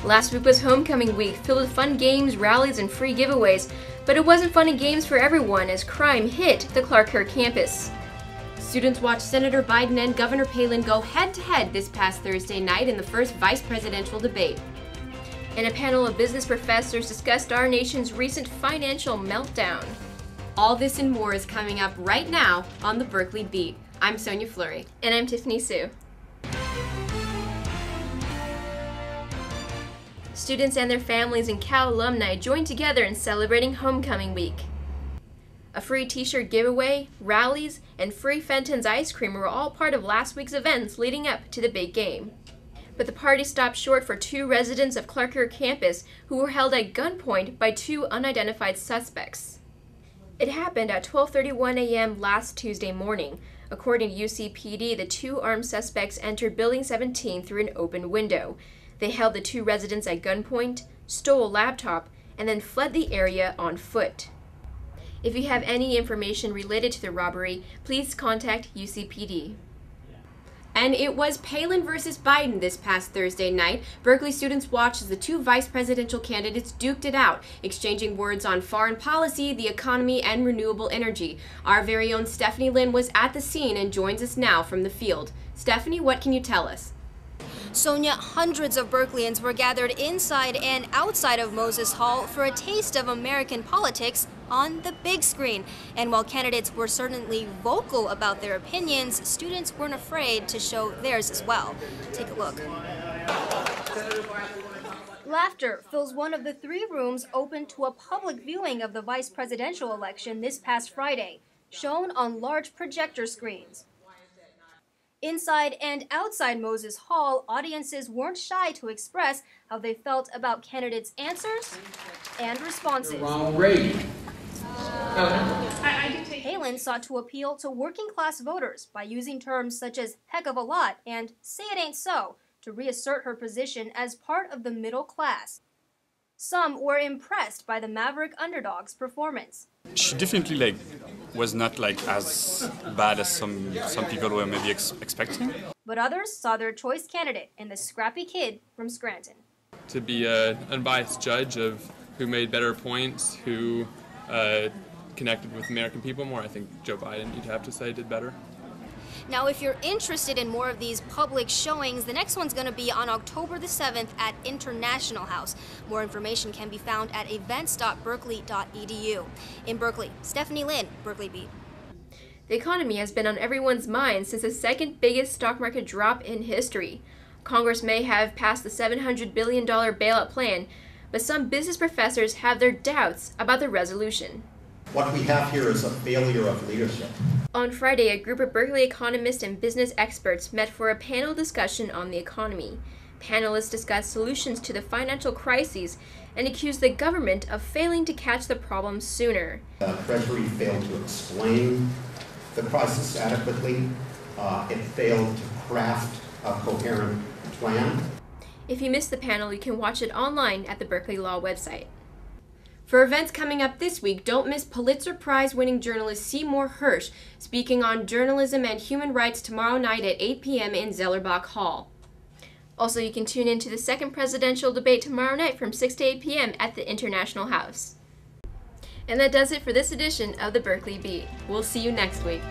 Last week was homecoming week, filled with fun games, rallies, and free giveaways, but it wasn't fun and games for everyone as crime hit the Clark Kerr campus. Students watched Senator Biden and Governor Palin go head-to-head this past Thursday night in the first vice presidential debate. And a panel of business professors discussed our nation's recent financial meltdown. All this and more is coming up right now on the Berkeley Beat. I'm Sonia Fleury. And I'm Tiffany Sue. Students and their families and Cal alumni joined together in celebrating homecoming week. A free t-shirt giveaway, rallies, and free Fenton's ice cream were all part of last week's events leading up to the big game. But the party stopped short for two residents of Clark Kerr campus who were held at gunpoint by two unidentified suspects. It happened at 12:31 a.m. last Tuesday morning. According to UCPD, the two armed suspects entered Building 17 through an open window. They held the two residents at gunpoint, stole a laptop, and then fled the area on foot. If you have any information related to the robbery, please contact UCPD. And it was Palin versus Biden this past Thursday night. Berkeley students watched as the two vice presidential candidates duked it out, exchanging words on foreign policy, the economy, and renewable energy. Our very own Stephanie Lin was at the scene and joins us now from the field. Stephanie, what can you tell us? Sonia, hundreds of Berkeleyans were gathered inside and outside of Moses Hall for a taste of American politics on the big screen. And while candidates were certainly vocal about their opinions, students weren't afraid to show theirs as well. Take a look. Laughter fills one of the three rooms open to a public viewing of the vice presidential election this past Friday, shown on large projector screens. Inside and outside Moses Hall, audiences weren't shy to express how they felt about candidates' answers and responses. Palin sought to appeal to working-class voters by using terms such as heck of a lot and say it ain't so to reassert her position as part of the middle class. Some were impressed by the maverick underdog's performance. She definitely was not as bad as some people were maybe expecting. But others saw their choice candidate in the scrappy kid from Scranton. To be an unbiased judge of who made better points, who connected with American people more, I think Joe Biden, you'd have to say, did better. Now, if you're interested in more of these public showings, the next one's going to be on October the 7th at International House. More information can be found at events.berkeley.edu. In Berkeley, Stephanie Lin, Berkeley Beat. The economy has been on everyone's mind since the second biggest stock market drop in history. Congress may have passed the $700 billion bailout plan, but some business professors have their doubts about the resolution. What we have here is a failure of leadership. On Friday, a group of Berkeley economists and business experts met for a panel discussion on the economy. Panelists discussed solutions to the financial crises and accused the government of failing to catch the problem sooner. The Treasury failed to explain the crisis adequately. It failed to craft a coherent plan. If you missed the panel, you can watch it online at the Berkeley Law website. For events coming up this week, don't miss Pulitzer Prize-winning journalist Seymour Hersh speaking on journalism and human rights tomorrow night at 8 p.m. in Zellerbach Hall. Also, you can tune in to the second presidential debate tomorrow night from 6 to 8 p.m. at the International House. And that does it for this edition of the Berkeley Beat. We'll see you next week.